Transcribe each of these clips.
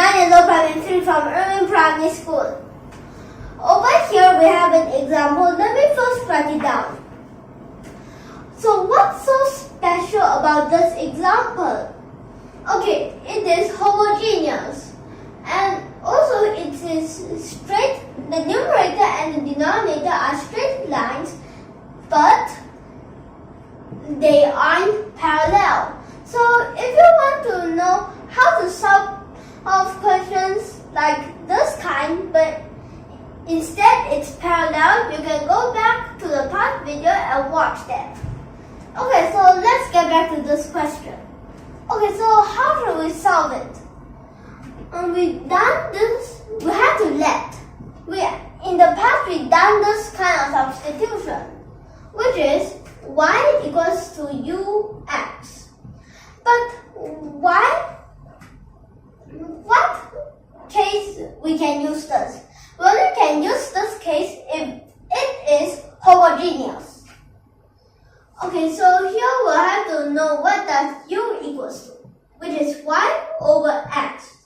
9-year-old primary 3 from YUMIN Primary School. Over here we have an example. Let me first write it down. So what's so special about this example? Okay, it is homogeneous and also it is straight. The numerator and the denominator are straight lines, but they aren't parallel. So if you want to know how to solve questions like this kind, but instead it's parallel, you can go back to the past video and watch that. Okay, so let's get back to this question. Okay, so how should we solve it? We've done this, we have to let. In the past we've done this kind of substitution, which is y equals to ux. But what case we can use this? Well, we can use this case if it is homogeneous. Okay, so here we'll have to know what does u equals to, which is y over x.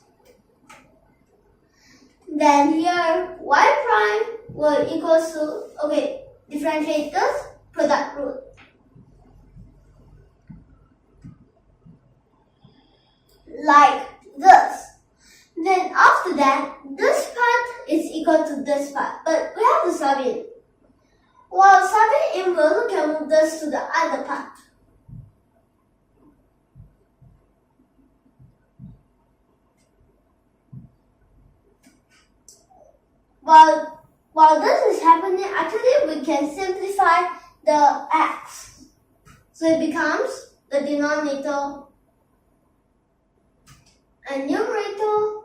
Then here y prime will equals to, okay, differentiate this product root. Like this. Then after that, this part is equal to this part, but we have to sub it. While subbing in, we also can move this to the other part. While this is happening, actually we can simplify the x. So it becomes the denominator and numerator.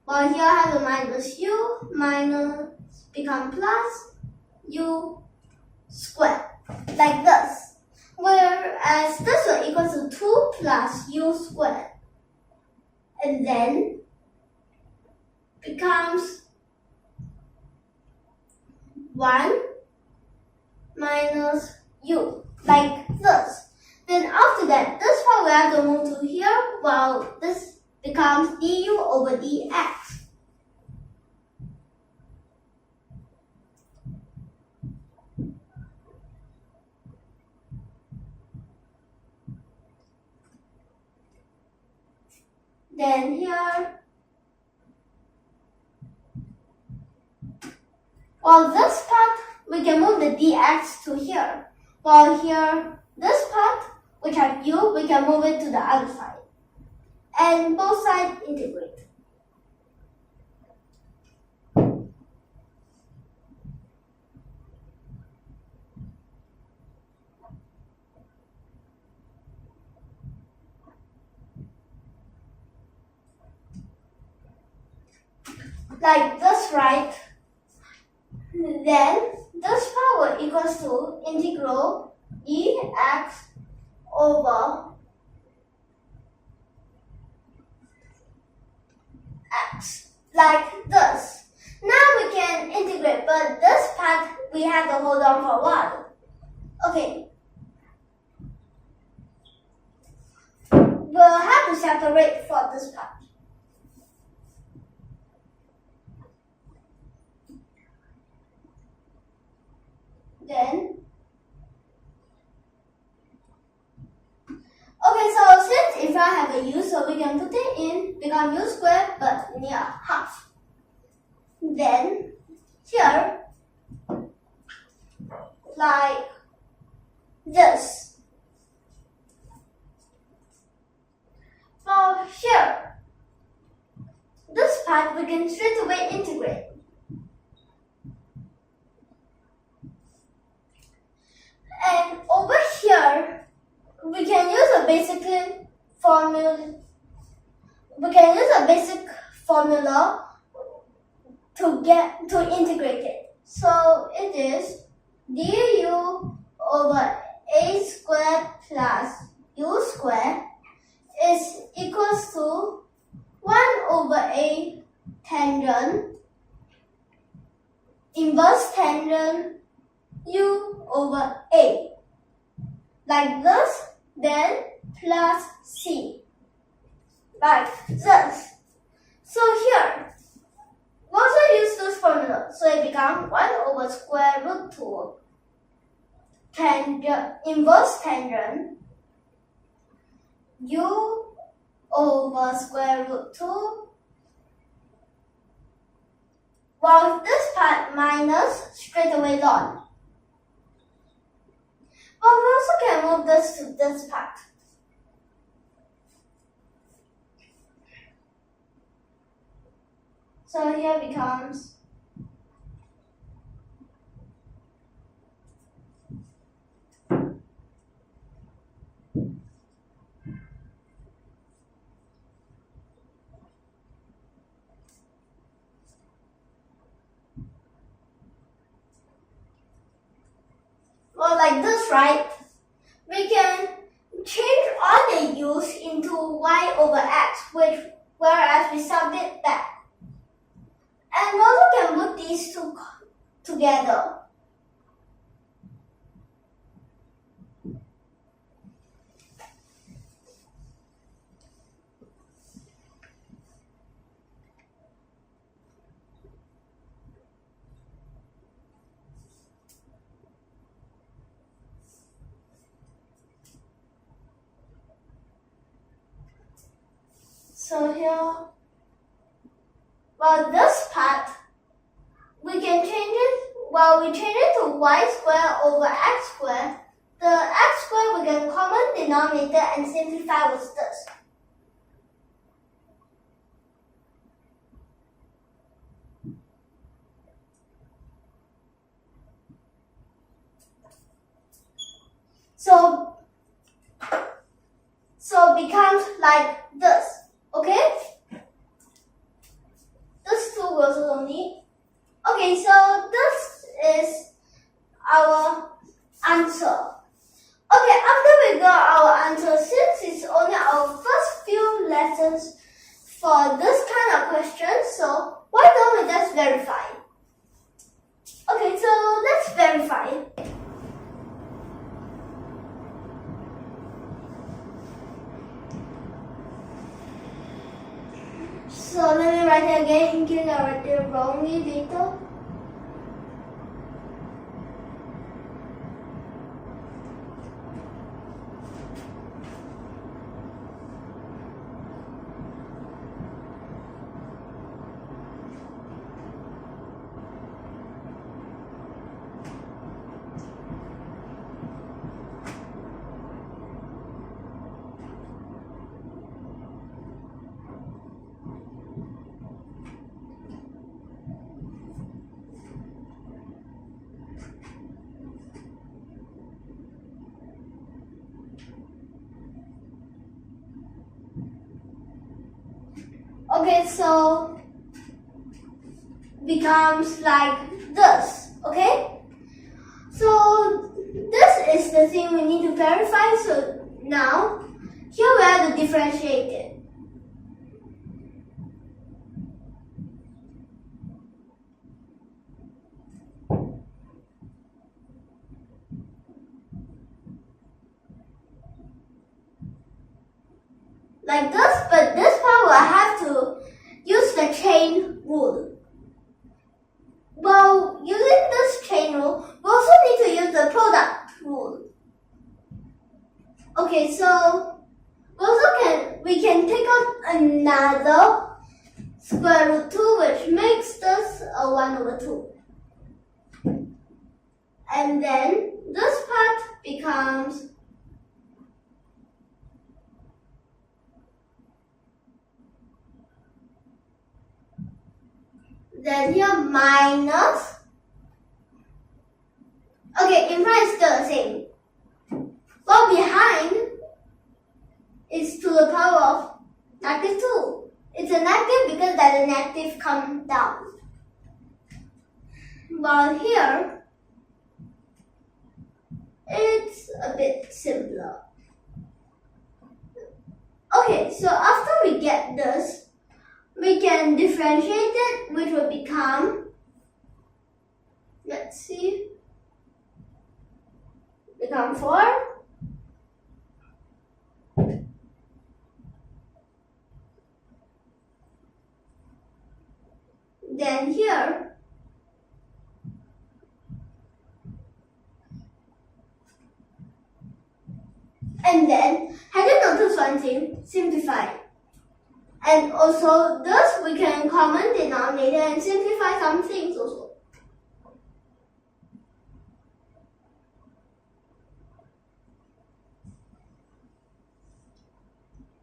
While here I have a minus u, minus become plus u squared, like this. Whereas this will equal to 2 plus u squared. And then becomes 1 minus u, like this. Then after that, this part we have to move to here, while this becomes du over dx. Then here, while this part, we can move the dx to here. While here, this part, which has u, we can move it to the other side. And both sides integrate. Like this, right? Then this part will equals to integral dx over x, like this. Now we can integrate, but this part we have to hold on for a while. Okay. We'll have to separate for this part. Then, okay, so since if I have a u, so we can put it in, become u squared, but near half. Then, here, like this. For here, this part we can straight away integrate. And over here, we can use a basic formula. We can use a basic formula to integrate it. So it is du over a squared plus u squared is equals to 1 over a tangent, inverse tangent u over a, like this, then plus c. like this. So here, we also use this formula. So it becomes 1 over square root 2 inverse tangent u over square root 2. While this part minus straight away ln. But we also can move this to this part. So here becomes like this, right? We can change all the u's into y over x, whereas we sub it back. And we also can put these two together. So here, well, this part, we can change it, we change it to y squared over x squared. The x squared we can common denominator and simplify with this. So it becomes like this. Okay? This two we also don't need. Okay, so this is our answer. Okay, after we got our answer, since it's only our first few lessons for this kind of question, so why don't we just verify? Okay, so let's verify. So let me write it again in case I write it wrongly later. Okay, so becomes like this, okay? So this is the thing we need to verify. So now, here we have to differentiate it. Like this, but this part will have to use the chain rule. Well, using this chain rule, we also need to use the product rule. Okay, so we can take out another square root 2, which makes this a 1 over 2. And then this part becomes then here minus, okay, in front is still the same. Well, behind is to the power of negative 2. It's a negative because that the negative comes down. While here, it's a bit simpler. Okay, so after we get this, we can differentiate it, which will become, let's see, become 4. then here. And then, have you noticed one thing? Simplify. And also, thus we can common denominator and simplify some things also.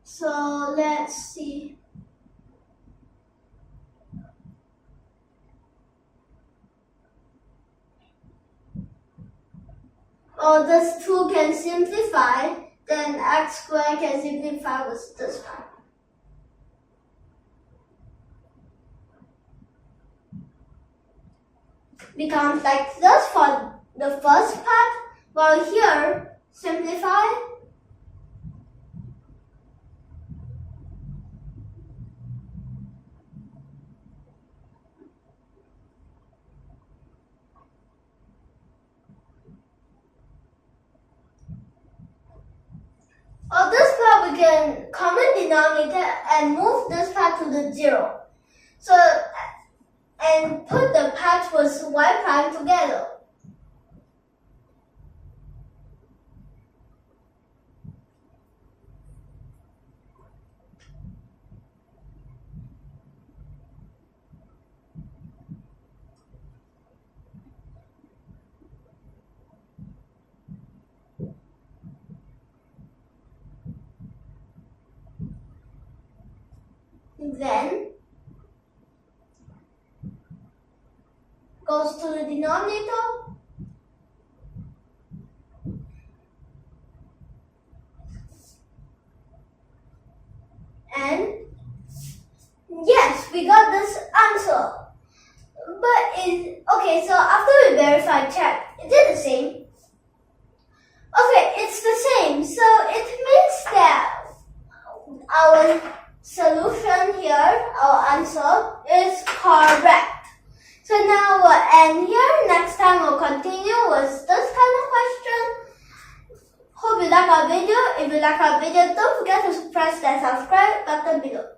So let's see. Oh, this 2 can simplify, then x squared can simplify with this part. Becomes like this for the first part, while here, simplify. Or this part we can common denominator and move this part to the 0. So, and put the part with y prime together. Then goes to the denominator, and yes, we got this answer. But okay, so after we verify check, is it the same? Okay, it's the same. So it means that our solution here, our answer, is correct. So now we'll end here. Next time we'll continue with this kind of question. Hope you like our video. If you like our video, don't forget to press that subscribe button below.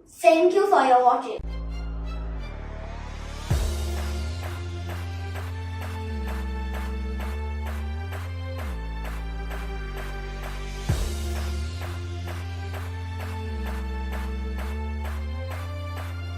Thank you for your watching.